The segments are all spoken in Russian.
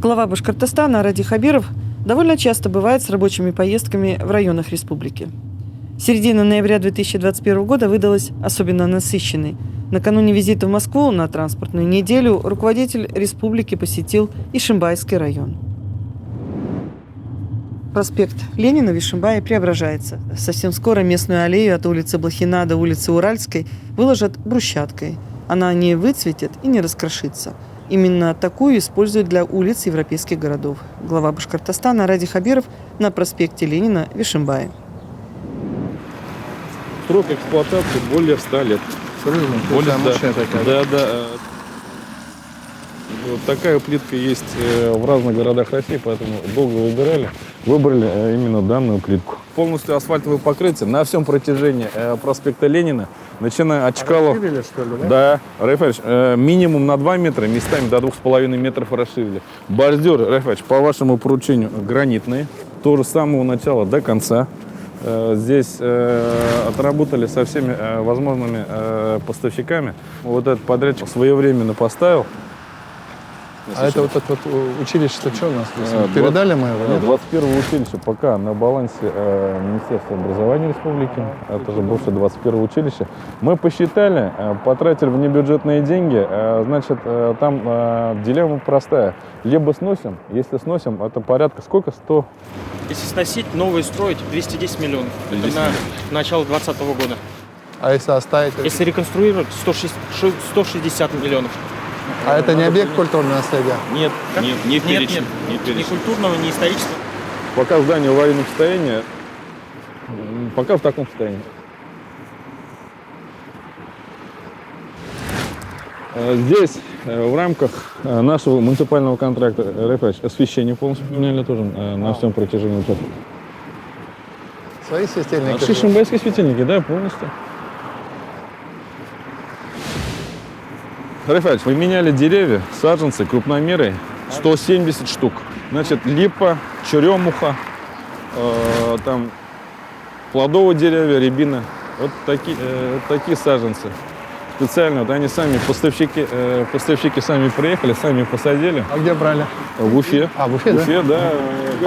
Глава Башкортостана Ради Хабиров довольно часто бывает с рабочими поездками в районах республики. Середина ноября 2021 года выдалась особенно насыщенной. Накануне визита в Москву на транспортную неделю руководитель республики посетил Ишимбайский район. Проспект Ленина в Ишимбае преображается. Совсем скоро местную аллею от улицы Блохина до улицы Уральской выложат брусчаткой. Она не выцветет и не раскрошится. Именно такую используют для улиц европейских городов. Глава Башкортостана Ради Хабиров на проспекте Ленина в Ишимбае. Срок эксплуатации более 100 лет. Более 100. Да. Вот такая плитка есть в разных городах России, поэтому долго выбрали именно данную плитку. Полностью асфальтовое покрытие на всем протяжении проспекта Ленина, начиная от Чкалова. Расширили, что ли, да? Да, Райфович, минимум на 2 метра, местами до 2,5 метров расширили. Бордюры, Райфович, по вашему поручению гранитные, тоже с самого начала до конца. Здесь отработали со всеми возможными поставщиками. Вот этот подрядчик своевременно поставил. А это вот училище-то что у нас? Передали мы его, нет? 21 училище пока на балансе Министерства образования республики. Это же бывшее 21 училище. Мы посчитали, потратили внебюджетные деньги. Значит, там дилемма простая. Либо сносим, если сносим, это порядка сколько? 100? Если сносить, новые строить 210 миллионов. Это на начало 2020 года. А если оставить? Если реконструировать, 160 миллионов. А это не объект культурного наследия? Нет. Не перечень. Ни культурного, ни исторического. Пока здание в аварийном состоянии, пока в таком состоянии. Здесь в рамках нашего муниципального контракта освещение полностью поменяли тоже на всем протяжении участка. Свои светильники? Ишимбайские светильники, да, полностью. Райфович, мы меняли деревья, саженцы, крупномеры, 170 штук. Значит, липа, черемуха, там плодовые деревья, рябина. Вот такие саженцы. Специально, вот они сами, поставщики сами приехали, сами посадили. А где брали? В Уфе. В Уфе, да? В Уфе, да.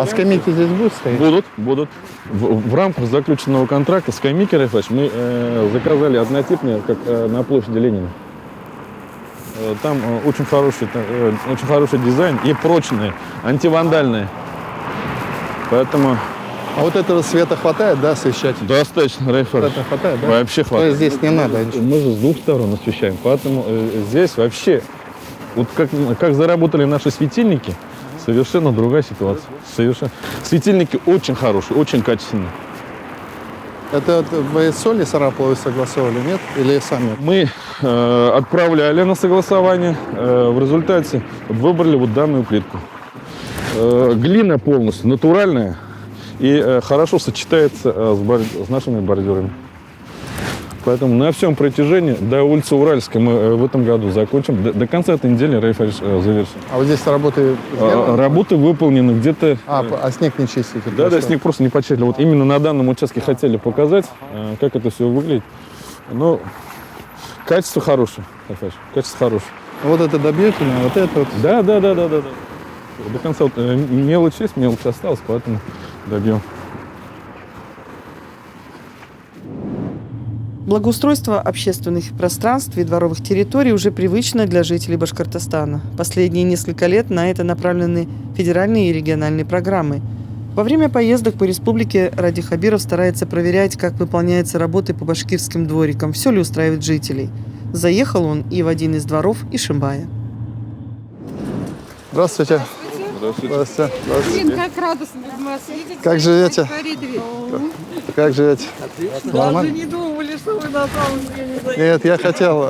А скамейки здесь будут стоять? Будут. В рамках заключенного контракта скамейки, Райфович, мы заказали однотипные, как на площади Ленина. Там очень хороший дизайн и прочные, антивандальные. Поэтому... А вот этого света хватает, да, освещать? Достаточно, Райфович. Это хватает, да? Вообще хватает. То есть здесь не надо ничего? Мы же с двух сторон освещаем, поэтому здесь вообще, вот как заработали наши светильники, совершенно другая ситуация. Светильники очень хорошие, очень качественные. Это вы с Солей Сараповой согласовали, нет? Или сами? Мы отправляли на согласование, в результате выбрали вот данную плитку. Глина полностью натуральная и хорошо сочетается с нашими бордюрами. Поэтому на всем протяжении до улицы Уральской мы в этом году закончим. До конца этой недели, Райфович, завершим. А вот здесь работы сделаны? Работы выполнены где-то... А снег не чистите? Да, снег просто не почистили. Вот именно на данном участке хотели показать, как это все выглядит. Но качество хорошее, Райфович, качество хорошее. Вот это добьете, вот это вот? Да. До конца вот, мелочь осталась, поэтому добьем. Благоустройство общественных пространств и дворовых территорий уже привычно для жителей Башкортостана. Последние несколько лет на это направлены федеральные и региональные программы. Во время поездок по республике Ради Хабиров старается проверять, как выполняются работы по башкирским дворикам, все ли устраивает жителей. Заехал он и в один из дворов Ишимбая. Здравствуйте. Здравствуйте. Блин, как радостно вас видеть. Как живете? Как живете? Даже не думали, что вы на самом деле заедете. Нет, я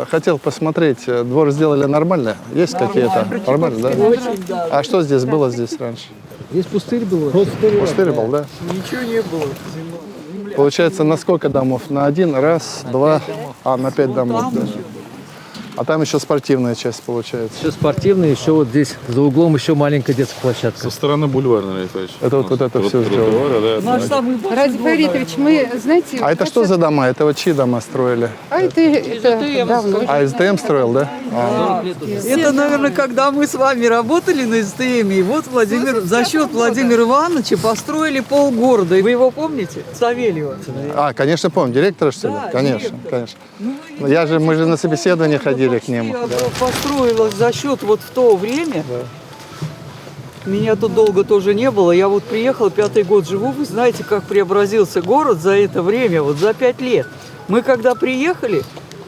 хотел посмотреть. Двор сделали нормально? Есть какие-то? Нормально, да? Очень, да. А что здесь было раньше? Здесь пустырь был? Пустырь был, да? Ничего не было. Получается, на сколько домов? На один, раз, два, на 5 домов. Да. А там еще спортивная часть получается. Еще спортивный, еще вот здесь за углом еще маленькая детская площадка. Со стороны бульвара, Ильич. Это вот это все сделано. Наш самый большой Ради двор, Фаритович, мы, знаете... А это что за дома? Это вот чьи дома строили? А это давно. А СДМ строил, да? Это, наверное, когда мы с вами работали на СТМ, и вот Владимир, за счет Владимира Ивановича построили полгорода. И вы его помните? Савельева. А, конечно, помню. Директора, что ли? Да, Конечно, конечно. Мы же на собеседование ходили к нему. Построилась за счет вот в то время. Меня тут долго тоже не было. Я вот приехала, 5-й год живу. Вы знаете, как преобразился город за это время, вот за 5 лет. Мы когда приехали,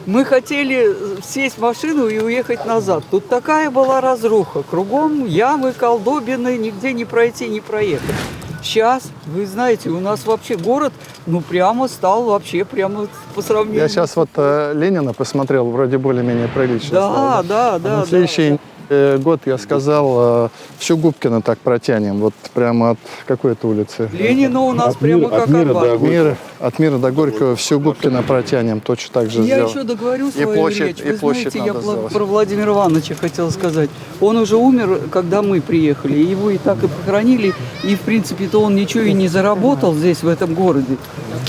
мы хотели сесть в машину и уехать назад. Тут такая была разруха. Кругом ямы, колдобины, нигде не пройти, не проехать. Сейчас, вы знаете, у нас вообще город, ну, прямо стал вообще прямо по сравнению. Я сейчас вот Ленина посмотрел, вроде более-менее прилично стало. Да. На следующий год я сказал, всю Губкина так протянем, вот прямо от какой-то улицы? Ленина у нас прямо как Арбат. От Мира до Горького всю Губкина протянем, точно так же Я сделал. еще договорю И свою площадь, речь. и Вы площадь знаете, я надо сделать. про Владимира Ивановича хотела сказать. Он уже умер, когда мы приехали. Его и так и похоронили. И, в принципе-то, он ничего и не заработал здесь, в этом городе.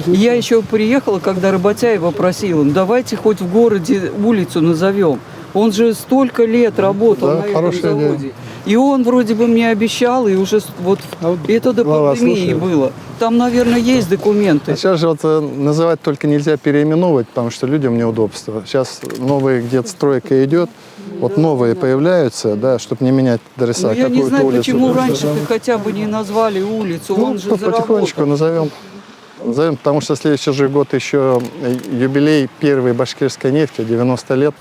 И я еще приехала, когда Работяева просила, ну, давайте хоть в городе улицу назовем. Он же столько лет работал Да, на этом хорошая заводе. идея. И он вроде бы мне обещал, и уже вот это до глава пандемии слушает. было. Там, наверное, есть документы. А сейчас же вот называть только нельзя переименовывать, потому что людям неудобство. Сейчас новые, где-то стройка идет, вот новые появляются, да, чтобы не менять адреса, Ну, я не какую-то знаю, улицу. почему раньше хотя бы не назвали улицу, Ну, он же потихонечку заработал. назовем, потому что следующий же год еще юбилей первой башкирской нефти, 90 лет.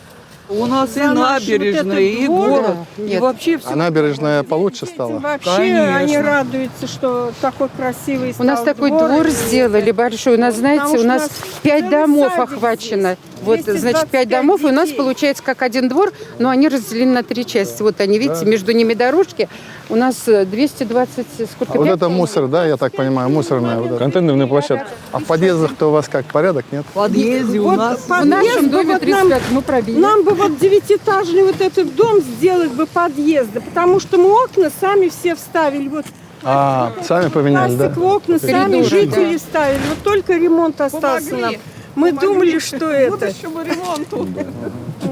У нас и За наш набережная, вот этот и двор, город, да. и Нет. вообще все. А набережная получше стала? Вообще Конечно. они радуются, что такой красивый У нас стал такой двор сделали большой. У нас, знаете, Потому у что нас у нас 5 целый домов садик охвачено. здесь. Вот, значит, 5 домов, и у нас детей. получается как один двор, но они разделены на 3 части. Вот они, видите, между ними дорожки. У нас 220, сколько? А вот 5? это мусор, да, я так понимаю, мусорная. Вот это. Контейнерная площадка. А в подъездах-то у вас как, порядок, нет? В подъезде у Вот нас. В подъезд нашем бы доме вот 35 мы пробили. нам бы вот 9-этажный вот этот дом сделать бы подъезды, потому что мы окна сами все вставили. Вот Сами поменяли, да? пластик в окна сами Коридоры, жители ставили. Вот только ремонт остался нам. Мы думали, что это. Будущему ремонту.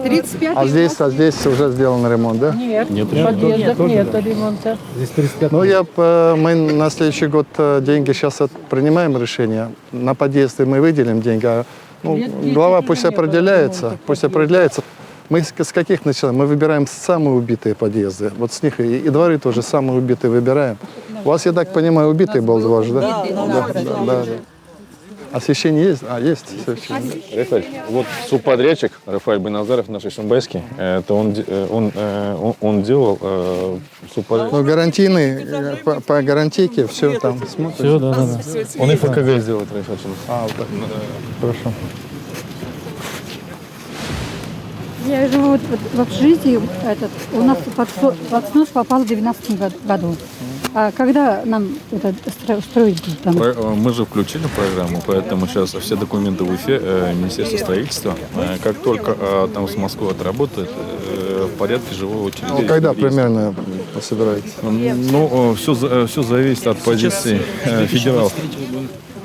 35. А здесь уже сделан ремонт, да? Нет, Нет ремонта. Здесь 35. Ну, мы на следующий год деньги сейчас принимаем решение. На подъезды мы выделим деньги, а глава пусть определяется. Мы с каких начинаем? Мы выбираем самые убитые подъезды. Вот с них и дворы тоже самые убитые выбираем. У вас, я так понимаю, убитый был двор, да? Да. Освещение есть? Есть освещение. Рафаэль, вот субподрядчик Рафаэль Беназаров, наш ишимбайский, это он делал субподрядчик. Ну, гарантийный, по гарантийке все там смотришь. Все, да. Он и ФКГ сделает, Рафаэль. Вот так. Хорошо. Я живу в общежитии, у нас под снос попал в 2012 году. А когда нам это строить там? Мы же включили программу, поэтому сейчас все документы в Уфе, Министерство строительства. Как только там с Москвы отработает, в порядке живого очереди. Ну, когда примерно собираетесь? Ну, все зависит от позиции федералов.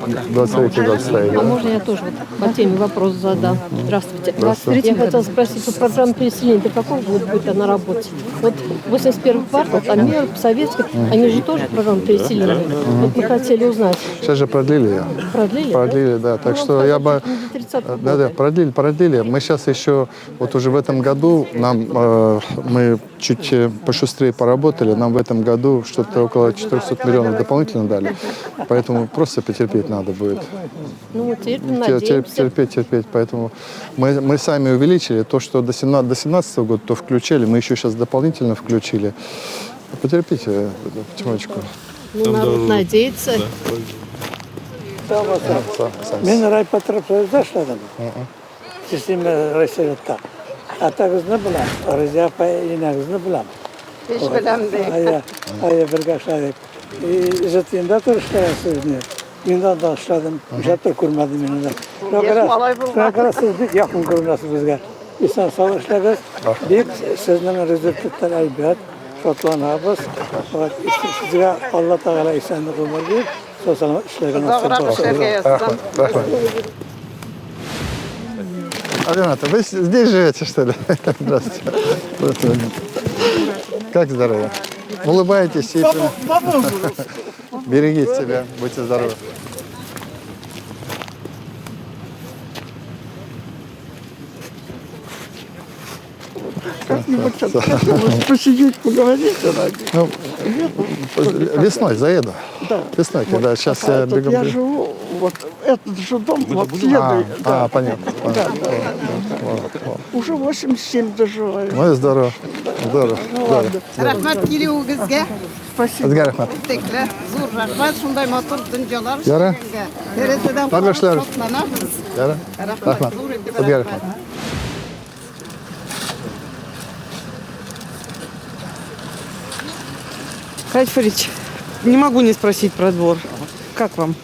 23-й год стоит, А да? можно я тоже вот по теме вопрос задам? Здравствуйте. Здравствуйте. Я хотела спросить, вот программа переселения до какого года будет она работать? Вот 81 квартал, там мир, советский, они же тоже программу переселения. Вот мы хотели узнать. Сейчас же продлили ее. Продлили? Продлили, да. Так что я бы... Да, продлили. Мы сейчас еще, вот уже в этом году, мы чуть пошустрее поработали, нам в этом году что-то около 400 миллионов дополнительно дали. Поэтому просто потерпеть надо будет. Ну, теперь надеемся. Терпеть. Поэтому мы сами увеличили то, что до 2017 года, то включили, мы еще сейчас дополнительно включили. Потерпите потихонечку. Ну, народ надеется. Мен райпотреб зашлаdım. Sistemle reselettak. Ata kızını bulam. Arıza payına kızını bulam. Hiç bilemem değil. Aya bir kaşladık. İzzettiğinde turşlarasız ne? Günden başladım. Jatır kurmadım yanında. Şuna kadar siz yakın kurmasınız bizga. İnsan savaşları bir sözlerine rezervlikler elbet. Şotlanabız. Fakat sizge Allah Teala ihsanını kılmır. Sosyal işlerine nasip olsun. Рената, вы здесь живете, что ли? Здравствуйте. Как здоровье? Улыбайтесь. Берегите себя, будьте здоровы. Как-нибудь посидеть, поговорить. Ну, весной заеду. Да. Весной, когда сейчас я бегом... Я живу, вот этот же дом, вот следует. Понятно. Уже 87 доживаю. Ну и здорово. Здорово. Рахмат келуіңізге. Спасибо. Сізге рахмат. Зор рахмат, сондай мотор дүниелер. Яра. Терезеден Табишлар. шотланамыз. Яра. Рахмат. Сізге рахмат. Хайд Фарич, не могу не спросить про двор. Как вам?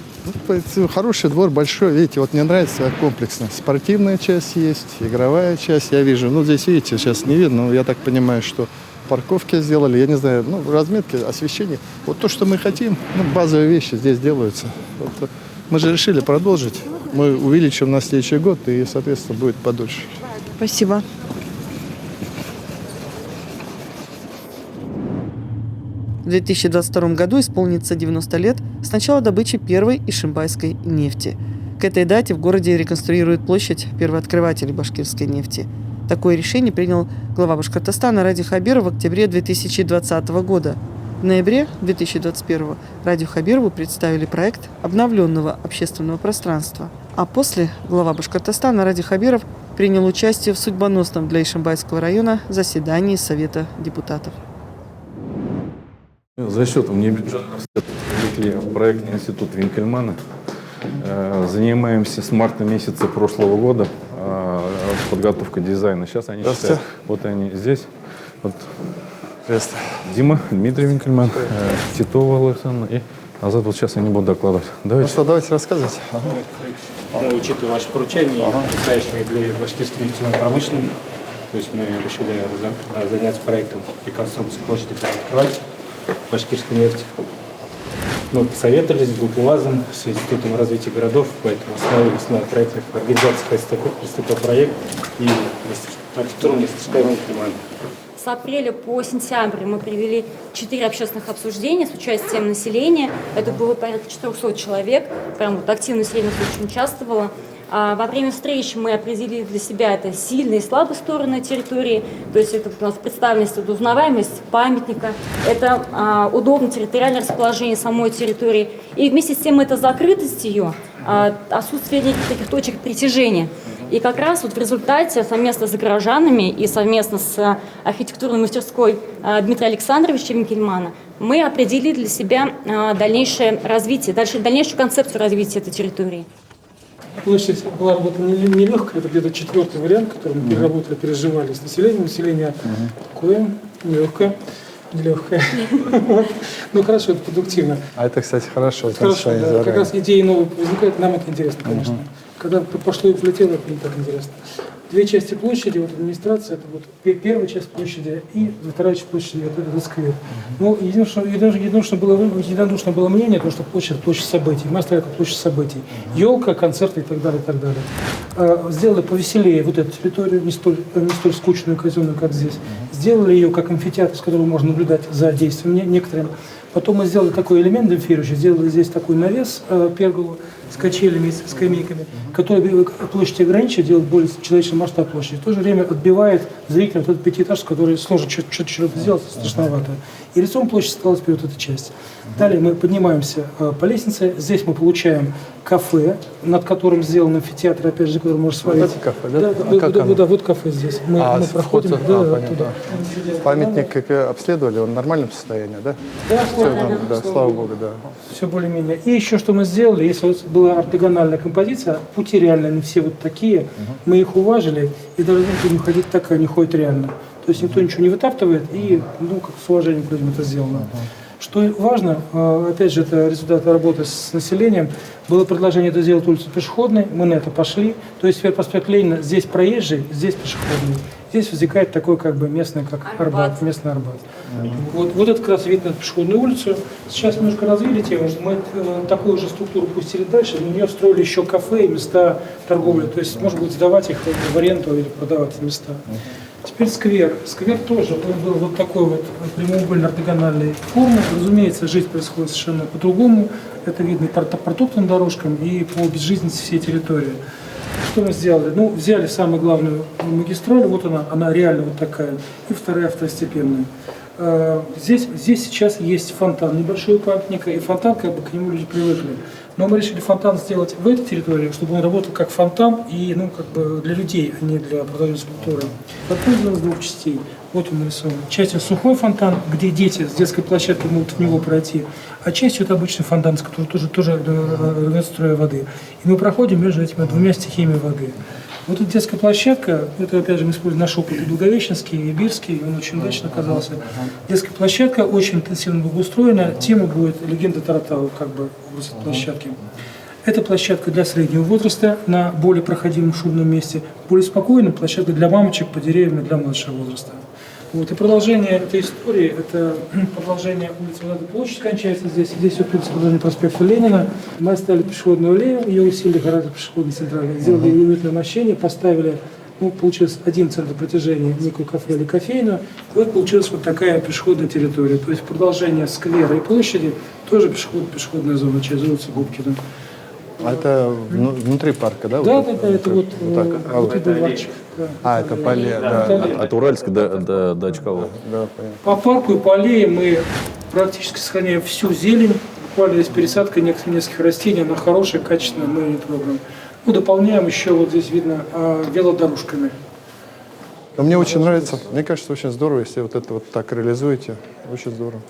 Хороший двор, большой, видите, вот мне нравится как комплексно. Спортивная часть есть, игровая часть, я вижу. Ну, здесь, видите, сейчас не видно, но я так понимаю, что парковки сделали, я не знаю, ну, разметки, освещение. Вот то, что мы хотим, ну, базовые вещи здесь делаются. Вот, мы же решили продолжить. Мы увеличим на следующий год, и, соответственно, будет подольше. Спасибо. В 2022 году исполнится 90 лет с начала добычи первой ишимбайской нефти. К этой дате в городе реконструируют площадь первооткрывателей башкирской нефти. Такое решение принял глава Башкортостана Ради Хабиров в октябре 2020 года. В ноябре 2021 Радию Хабирову представили проект обновленного общественного пространства. А после глава Башкортостана Ради Хабиров принял участие в судьбоносном для Ишимбайского района заседании Совета депутатов. За счет внебюджетных средств привлекли проектный институт Винкельмана. Занимаемся с марта месяца прошлого года подготовкой дизайна. Сейчас они считают, вот они здесь. Вот. Дима, Дмитрий Винкельман, Титова Александра и Азат. Вот сейчас они будут докладывать. Ну что, давайте рассказывайте. Мы, учитывая ваше поручение, настоящее для башкирской нефтяной промышленности, то есть мы решили заняться проектом реконструкции площади «Открывать» башкирской нефти. Мы посоветовались с ГУПУАЗом, с Институтом развития городов, поэтому остановились на проектных организациях приступил проект и архитектурный институт. С апреля по сентябрь мы провели 4 общественных обсуждения с участием населения. Это было порядка 400 человек, прям вот активно среднем случае участвовало. Во время встречи мы определили для себя это сильные и слабые стороны территории, то есть это у нас представленность, это узнаваемость памятника, это удобное территориальное расположение самой территории, и вместе с тем это закрытость ее, отсутствие неких таких точек притяжения. И как раз вот в результате совместно с горожанами и совместно с архитектурной мастерской Дмитрия Александровича Винкельмана мы определили для себя дальнейшее развитие, дальнейшую концепцию развития этой территории. Площадь была работа нелегкая, это где-то 4-й вариант, который мы переработали, переживали с населением. Население такое нелегкое, нелегкое. Ну хорошо, это продуктивно. А это, кстати, хорошо. Хорошо, да, как раз идеи новые возникают, нам это интересно, конечно. Когда пошло и полетело, это не так интересно. Две части площади, вот администрация, это вот первая часть площади и вторая часть площади, вот этот сквер. Ну, единодушно было мнение, потому что площадь событий. Мы оставили как площадь событий. Елка, концерты и так далее, и так далее. Сделали повеселее вот эту территорию, не столь скучную, казенную, как здесь. Сделали ее как амфитеатр, с которого можно наблюдать за действиями некоторыми. Потом мы сделали такой элемент демпфирующий, сделали здесь такой навес перголу с качелями, с скамейками, который площадь ограничивает, делает более человечный масштаб площади. В то же время отбивает зрителя вот этот пятиэтаж, который сложно что-то сделать, страшновато. И лицом площадь осталась вперед эта часть. Далее мы поднимаемся по лестнице. Здесь мы получаем кафе, над которым сделан амфитеатр, опять же, который можно свалить. Вот это кафе, да? Да, вот кафе здесь. Мы проходим туда. Памятник как обследовали, он в нормальном состоянии, да? Да, слава богу, да. Все более-менее. И еще что мы сделали, если вот была ортогональная композиция, пути реально не все вот такие, мы их уважили, и даже не ходить так, не ходит реально. То есть никто ничего не вытаптывает, и, ну, как с уважением к людям это сделано. Что важно, опять же, это результат работы с населением, было предложение это сделать улицу пешеходной, мы на это пошли. То есть проспект Ленина здесь проезжий, здесь пешеходный. Здесь возникает такой как бы местный, как Арбат, местный Арбат. Вот это как раз вид на пешеходную улицу. Сейчас немножко развили тему, что мы такую же структуру пустили дальше, но у нее строили еще кафе и места торговли. То есть, может быть, сдавать их в аренду или продавать эти места. Теперь сквер. Сквер тоже он был вот такой вот прямоугольно-ортогональной формы. Разумеется, жизнь происходит совершенно по-другому. Это видно и по протоптанным дорожкам, и по безжизненности всей территории. Что мы сделали? Ну, взяли самую главную магистраль, вот она реально вот такая, и вторая второстепенная. Здесь сейчас есть фонтан, небольшой памятника, и фонтан, как бы к нему люди привыкли. Но мы решили фонтан сделать в этой территории, чтобы он работал как фонтан и, ну, как бы для людей, а не для продажной скульптуры. Фонтан сделан из двух частей. Вот он нарисован. Частью сухой фонтан, где дети с детской площадки могут в него пройти, а частью это обычный фонтан, который тоже рвет струя воды. И мы проходим между этими двумя стихиями воды. Вот эта детская площадка, это опять же мы используем наш опыт и Благовещенский, и Бирский, он очень удачно оказался. Детская площадка очень интенсивно благоустроена, тема будет легенда Таратау, как бы образ этой площадки. Это площадка для среднего возраста на более проходимом шумном месте, более спокойная площадка для мамочек по деревьям для младшего возраста. Вот, и продолжение этой истории, это продолжение улицы Владимира площадь кончается здесь. Здесь вот продолжение проспекта Ленина. Мы оставили пешеходную аллею, ее усилили гораздо пешеходной центральной. Сделали иллюминаторное мощение, поставили, ну, получилось один центр протяжения, некую кафе или кофейную. И вот получилась вот такая пешеходная территория. То есть продолжение сквера и площади, тоже пешеходная зона через улицу Губкина. А это внутри парка, да? Да, это вот бульварчик. Это по аллее, да. От Уральска до Чкалова. Да, понятно. По парку и по аллее мы практически сохраняем всю зелень. Буквально есть пересадка нескольких растений, она хорошая, качественная, мы ее не трогаем. Ну, дополняем еще, вот здесь видно, велодорожками. Но мне очень нравится, мне кажется, очень здорово, если вот это вот так реализуете. Очень здорово.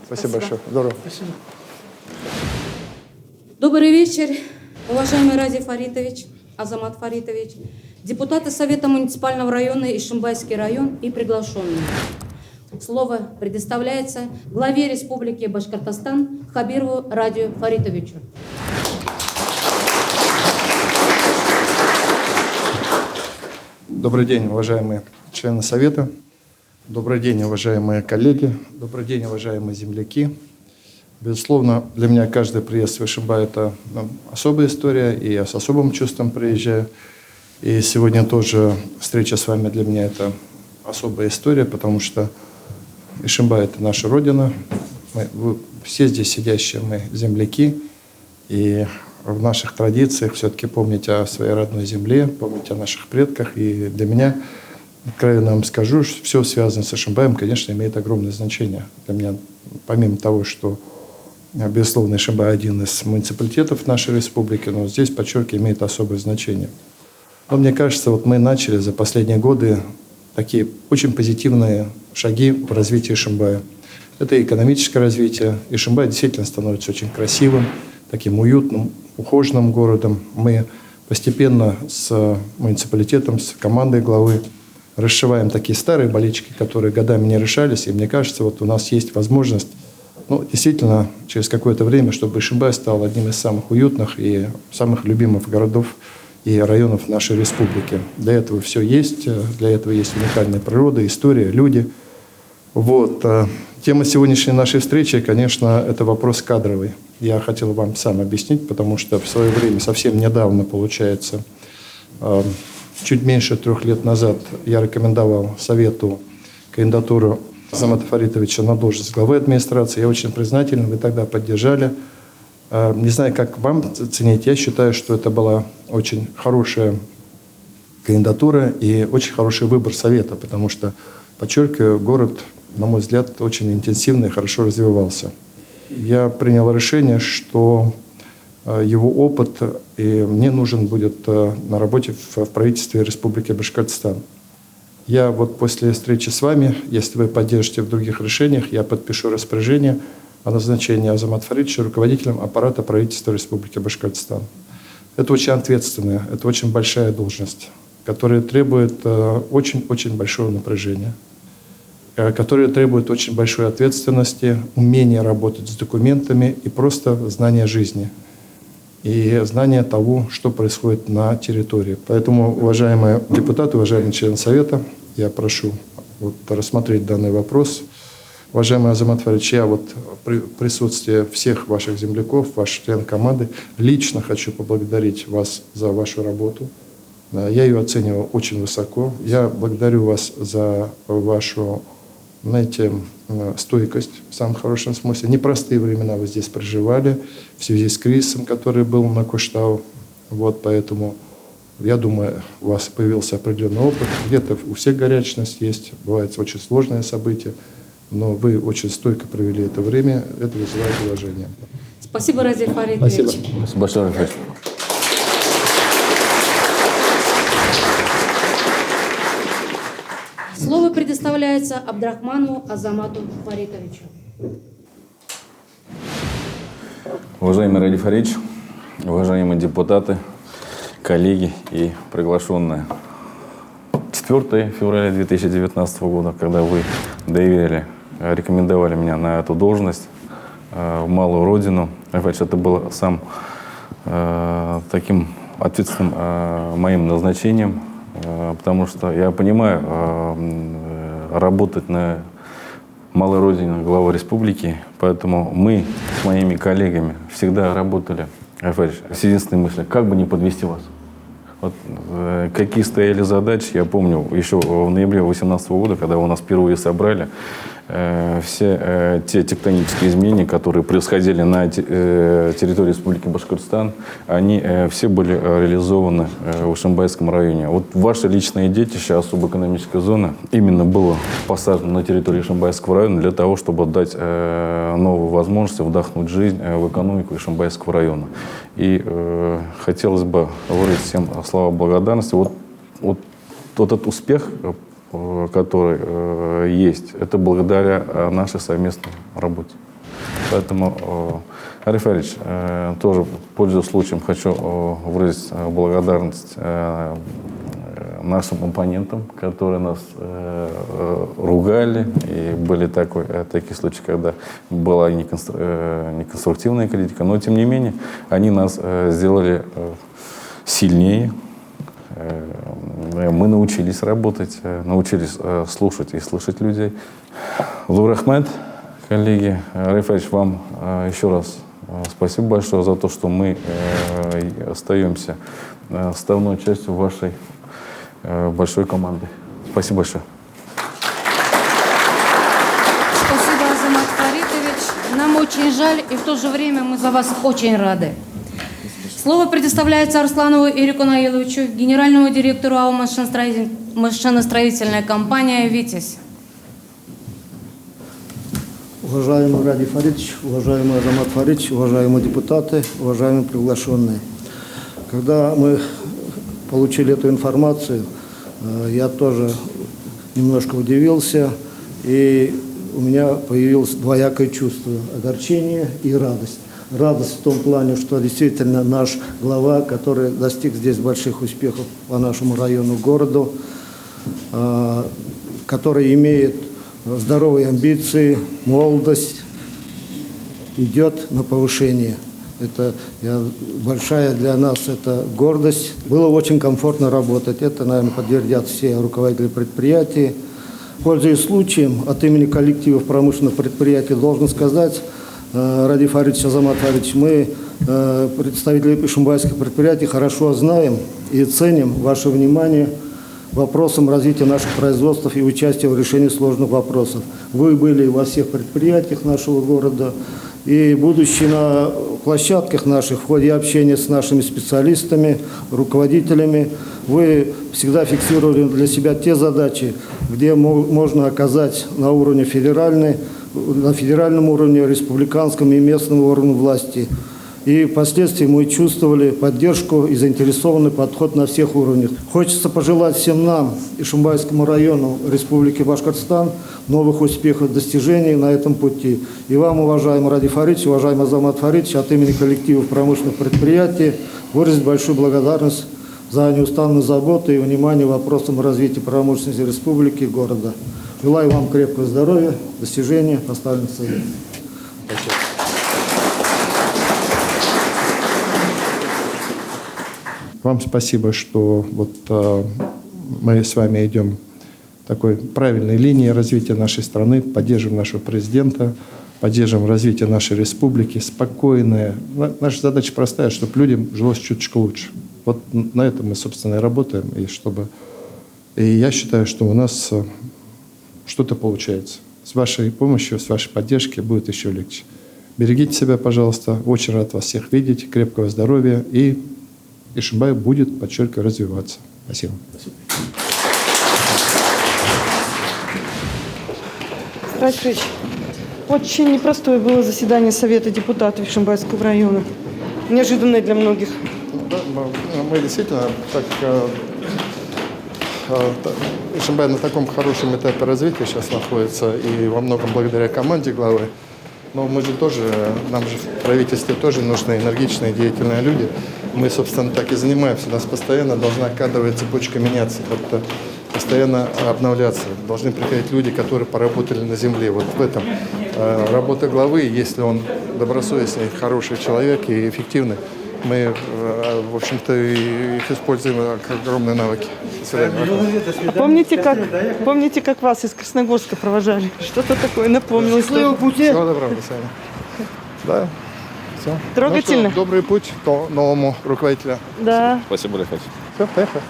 Спасибо большое. Здорово. Спасибо. Добрый вечер, уважаемый Ради Фаритович, Азамат Фаритович, депутаты Совета муниципального района Ишимбайский район и приглашенные. Слово предоставляется главе Республики Башкортостан Хабирову Радию Фаритовичу. Добрый день, уважаемые члены Совета. Добрый день, уважаемые коллеги. Добрый день, уважаемые земляки. Безусловно, для меня каждый приезд в Ишимбай – это особая история, и я с особым чувством приезжаю. И сегодня тоже встреча с вами для меня – это особая история, потому что Ишимбай – это наша родина. Вы все здесь сидящие мы земляки, и в наших традициях все-таки помнить о своей родной земле, помнить о наших предках. И для меня, откровенно вам скажу, что все связанное с Ишимбаем, конечно, имеет огромное значение. Для меня, помимо того, что безусловно, Ишимбай один из муниципалитетов нашей республики, но здесь, подчеркиваю, имеет особое значение. Но мне кажется, вот мы начали за последние годы такие очень позитивные шаги в развитии Ишимбая. Это экономическое развитие. Ишимбай действительно становится очень красивым, таким уютным, ухоженным городом. Мы постепенно с муниципалитетом, с командой главы расшиваем такие старые болельщики, которые годами не решались. И мне кажется, вот у нас есть возможность, ну, действительно, через какое-то время, чтобы Ишимбай стал одним из самых уютных и самых любимых городов и районов нашей республики. Для этого все есть, для этого есть уникальная природа, история, люди. Вот. Тема сегодняшней нашей встречи, конечно, это вопрос кадровый. Я хотел вам сам объяснить, потому что в свое время, совсем недавно, получается, чуть меньше 3 лет назад, я рекомендовал Совету кандидатуру Азамата Фаритовича на должность главы администрации. Я очень признателен, вы тогда поддержали. Не знаю, как вам ценить, я считаю, что это была очень хорошая кандидатура и очень хороший выбор Совета, потому что, подчеркиваю, город, на мой взгляд, очень интенсивно и хорошо развивался. Я принял решение, что его опыт и мне нужен будет на работе в правительстве Республики Башкортостан. Я вот после встречи с вами, если вы поддержите в других решениях, я подпишу распоряжение о назначении Азамата Фаритовича руководителем аппарата правительства Республики Башкортостан. Это очень ответственная, это очень большая должность, которая требует очень-очень большого напряжения. которые требуют очень большой ответственности, умения работать с документами и просто знания жизни. И знание того, что происходит на территории. Поэтому, уважаемые депутаты, уважаемые члены Совета, я прошу рассмотреть данный вопрос. Уважаемый Азамат Фаридович, я при присутствии всех ваших земляков, ваш член команды, лично хочу поблагодарить вас за вашу работу. Я ее оцениваю очень высоко. Я благодарю вас за вашу, стойкость в самом хорошем смысле. Непростые времена вы здесь проживали в связи с кризисом, который был на Куштау. Поэтому, я думаю, у вас появился определенный опыт. Где-то у всех горячность есть, бывают очень сложные события, но вы очень стойко провели это время, это вызывает уважение. Спасибо, Разиль Фаритович. Спасибо. Спасибо большое, Рафаэль. Слово предоставляется Абдрахману Азамату Фаритовичу. Уважаемый Разиль Фаридович, уважаемые депутаты, коллеги и приглашенные. 4 февраля 2019 года, когда вы рекомендовали меня на эту должность в малую родину, это было таким ответственным моим назначением, потому что я понимаю, работать на малой родине главы республики, поэтому мы с моими коллегами всегда работали с единственной мыслью, как бы не подвести вас. Какие стояли задачи, я помню, еще в ноябре 2018 года, когда вы нас впервые собрали, все те тектонические изменения, которые происходили на территории Республики Башкортостан, они все были реализованы в Ишимбайском районе. Ваше личное детище, особо экономическая зона, именно было посажено на территории Ишимбайского района для того, чтобы дать новые возможности вдохнуть жизнь в экономику Ишимбайского района. И хотелось бы выразить всем слова благодарности. Этот успех, который есть, это благодаря нашей совместной работе. Поэтому, Разиль Фаридович, тоже, пользуясь случаем, хочу выразить благодарность нашим оппонентам, которые нас ругали. И были такие случаи, когда была неконструктивная критика. Но, тем не менее, они нас сделали сильнее. Мы научились работать, научились слушать и слышать людей. Лурахмет, коллеги, Разиль Фаридович, вам еще раз спасибо большое за то, что мы остаемся составной частью вашей большой команды. Спасибо большое. Спасибо, Азамат Фаритович. Нам очень жаль, и в то же время мы за вас очень рады. Слово предоставляется Арсланову Ирику Наиловичу, генеральному директору АО «Машиностроительная компания «Витязь». Уважаемый Разиль Фаридович, уважаемый Азамат Фаридович, уважаемые депутаты, уважаемые приглашенные. Когда мы получили эту информацию, я тоже немножко удивился, и у меня появилось двоякое чувство – огорчение и радость. Радость в том плане, что действительно наш глава, который достиг здесь больших успехов по нашему району, городу, который имеет здоровые амбиции, молодость, идет на повышение. Это большая для нас это гордость. Было очень комфортно работать. Это, наверное, подтвердят все руководители предприятий. Пользуясь случаем, от имени коллективов промышленных предприятий должен сказать, Разиль Фаридович, Азамат Фаридович, мы, представители ишимбайских предприятий, хорошо знаем и ценим ваше внимание вопросам развития наших производств и участия в решении сложных вопросов. Вы были во всех предприятиях нашего города, и будучи на площадках наших, в ходе общения с нашими специалистами, руководителями, вы всегда фиксировали для себя те задачи, где можно оказать на уровне на федеральном уровне, республиканском и местном уровне власти. И впоследствии мы чувствовали поддержку и заинтересованный подход на всех уровнях. Хочется пожелать всем нам, Ишимбайскому району Республики Башкортостан, новых успехов, достижений на этом пути. И вам, уважаемый Разиль Фаридович, уважаемый Азамат Фаридович, от имени коллективов промышленных предприятий выразить большую благодарность за неустанную заботу и внимание вопросам развития промышленности республики и города. Желаю вам крепкого здоровья, достижения поставленных целей. Вам спасибо, что мы с вами идем такой правильной линией развития нашей страны, поддерживаем нашего президента, поддерживаем развитие нашей республики, спокойное. Наша задача простая, чтобы людям жилось чуточку лучше. Вот на этом мы, собственно, и работаем. И я считаю, что у нас что-то получается. С вашей помощью, с вашей поддержкой будет еще легче. Берегите себя, пожалуйста. Очень рад вас всех видеть. Крепкого здоровья. И Ишимбай будет, подчеркиваю, развиваться. Спасибо. Здравствуйте. Очень непростое было заседание Совета депутатов Ишимбайского района. Неожиданное для многих. Да, мы действительно Ишимбай на таком хорошем этапе развития сейчас находится, и во многом благодаря команде главы. Но мы же тоже, нам же в правительстве тоже нужны энергичные, деятельные люди. Мы, собственно, так и занимаемся. У нас постоянно должна кадровая цепочка меняться, постоянно обновляться. Должны приходить люди, которые поработали на земле. Вот в этом работа главы, если он добросовестный, хороший человек и эффективный, мы, в общем-то, их используем как огромные навыки. Помните, как вас из Красногорска провожали? Что-то такое напомнилось. Всего доброго, до свидания. Да, все. Трогательно. Ну что, добрый путь к новому руководителю. Да. Спасибо, Лехать. Все, поехали.